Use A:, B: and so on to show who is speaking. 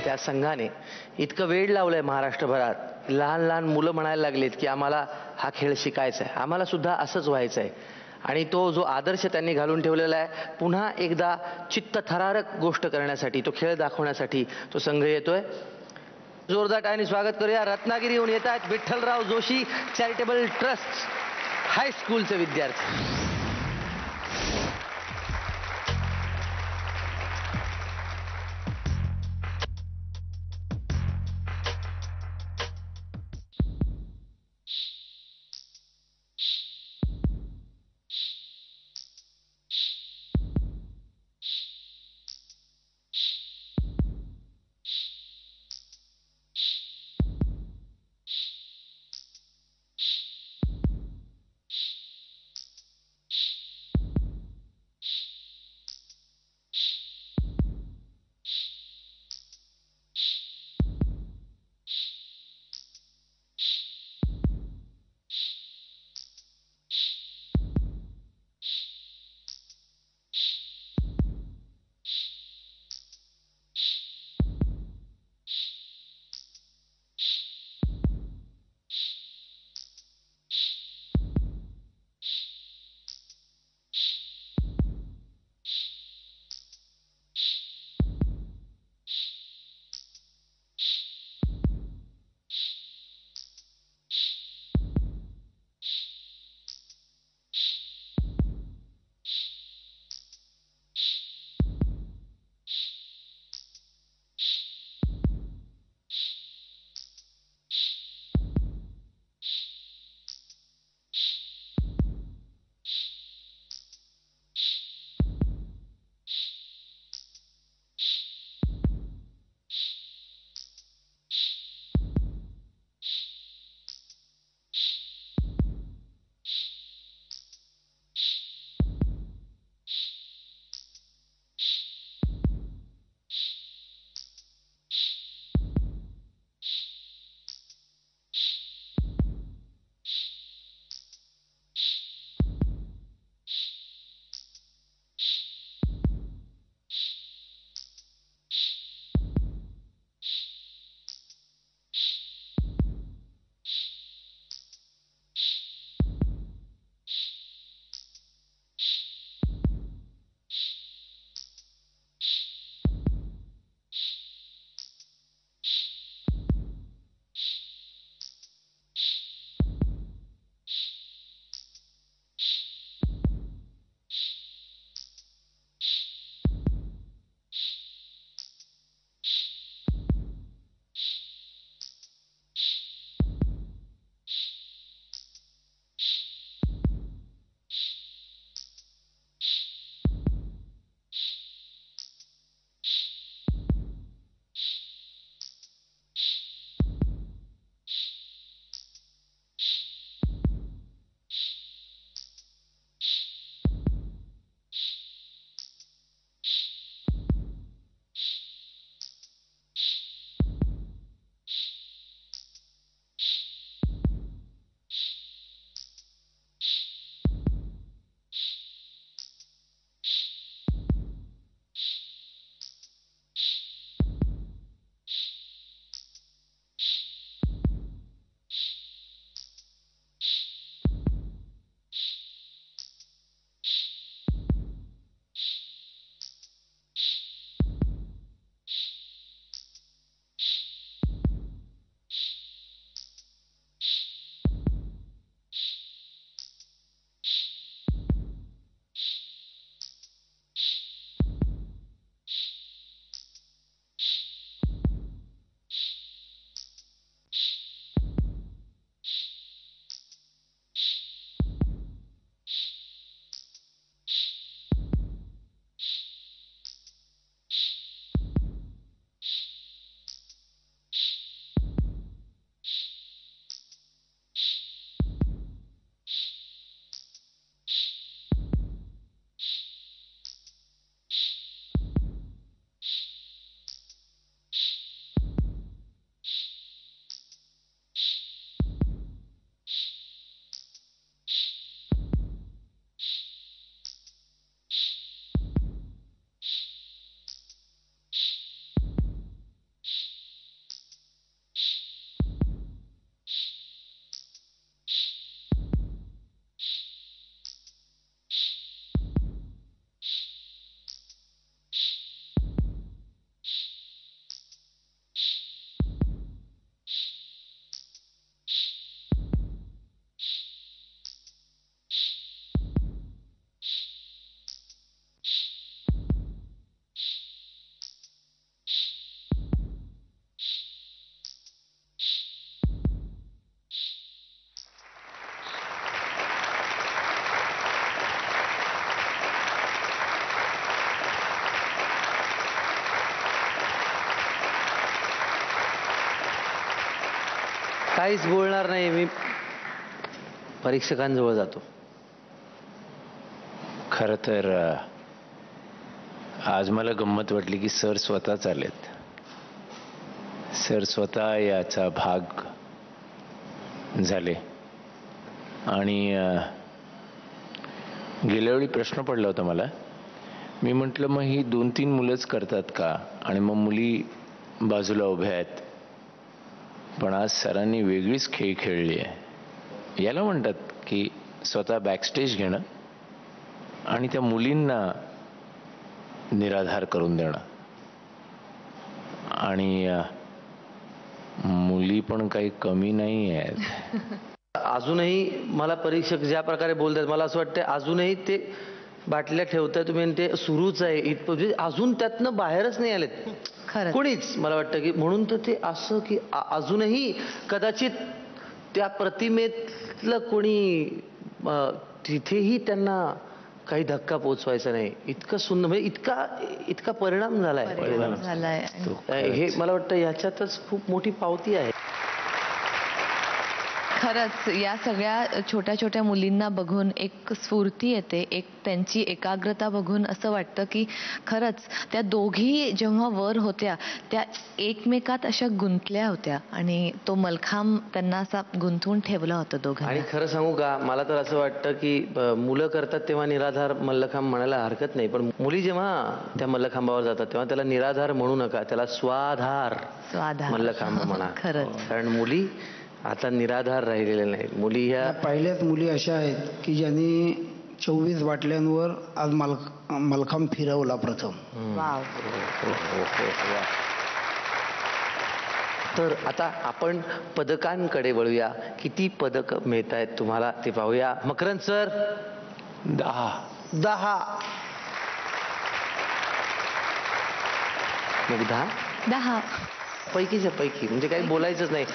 A: त्या संघाने इतकं वेळ लावलंय महाराष्ट्रभरात, लहान लहान मुलं म्हणायला लागलेत की आम्हाला हा खेळ शिकायचा आहे, आम्हाला सुद्धा असंच व्हायचं आहे. आणि तो जो आदर्श त्यांनी घालून ठेवलेला आहे, पुन्हा एकदा चित्तथरारक गोष्ट करण्यासाठी, तो खेळ दाखवण्यासाठी तो संघ येतोय. जोरदार टाळ्यांनी स्वागत करूया. रत्नागिरीहून येत आहेत विठ्ठलराव जोशी चॅरिटेबल ट्रस्ट हायस्कूलचे विद्यार्थी. काहीच बोलणार नाही मी. परीक्षकांजवळ जातो.
B: खरं तर आज मला गंमत वाटली की सर स्वतःच आलेत. सर स्वतः याचा भाग झाले. आणि गेल्या वेळी प्रश्न पडला होता मला. मी म्हटलं मग ही 2-3 मुलंच करतात का, आणि मग मुली बाजूला उभ्या आहेत. पण आज सरांनी वेगळीच खेळ खेळली आहे. याला म्हणतात की स्वतः बॅकस्टेज घेणं आणि त्या मुलींना निराधार करून देणं. आणि मुली पण काही कमी नाही आहेत.
A: अजूनही मला परीक्षक ज्या प्रकारे बोलतात मला असं वाटतं अजूनही ते बाटल्या ठेवताय तुम्ही आणि ते सुरूच आहे. इथं अजून त्यातनं बाहेरच नाही आलेत कोणीच. मला वाटतं की म्हणून तर ते असं की अजूनही कदाचित त्या प्रतिमेतलं कोणी तिथेही त्यांना काही धक्का पोचवायचा नाही. इतकं सुंदर म्हणजे इतका परिणाम झालाय. हे मला वाटतं याच्यातच खूप मोठी पावती आहे.
C: खरंच या सगळ्या छोट्या छोट्या मुलींना बघून एक स्फूर्ती येते. एक त्यांची एकाग्रता बघून असं वाटतं की खरंच त्या दोघी जेव्हा वर होत्या त्या एकमेकात अशा गुंतल्या होत्या आणि तो मलखांब त्यांना असा गुंतवून ठेवला होता दोघांना.
A: आणि खरं सांगू का मला तर असं वाटतं की मुलं करतात तेव्हा निराधार मल्लखांब म्हणायला हरकत नाही. पण मुली जेव्हा त्या मल्लखांबावर जातात तेव्हा त्याला निराधार म्हणू नका, त्याला स्वाधार मल्लखांब म्हणा.
C: खरंच.
A: कारण मुली आता निराधार राहिलेल्या नाहीत. मुली ह्या
D: पहिल्याच मुली अशा आहेत की ज्यांनी 24 बाटल्यांवर आज मलखांब फिरवला प्रथम.
C: वाव.
A: तर आता आपण पदकांकडे वळूया. किती पदक मिळत आहेत तुम्हाला ते पाहूया. मकरंद सर 10. मुग्धा
C: 10
A: पैकीच्या पैकी म्हणजे काही बोलायचंच नाही.